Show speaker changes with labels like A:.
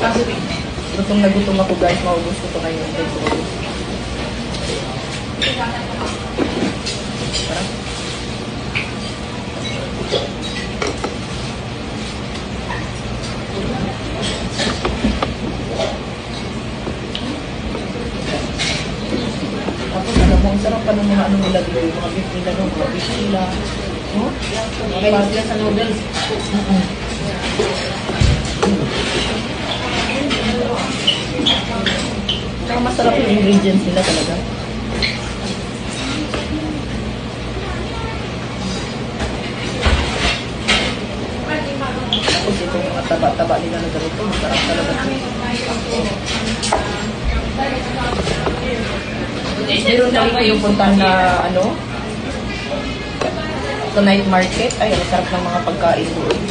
A: Gutom na gutom ako guys. Maubos ko ito ngayon. Parang. Tapos alam mo, ang sarap pa ng mga ano nila dito. Mga beef nila, no? Mga beef nila. No?
B: Okay, sila sa noodles.
A: Saka masarap yung ingredients nila talaga. Tapos itong mga taba-taba nila na ganito, masarap talaga. Meron na rin yung puntahan na ano, sa night market. Ay, masarap ng mga pagkain doon.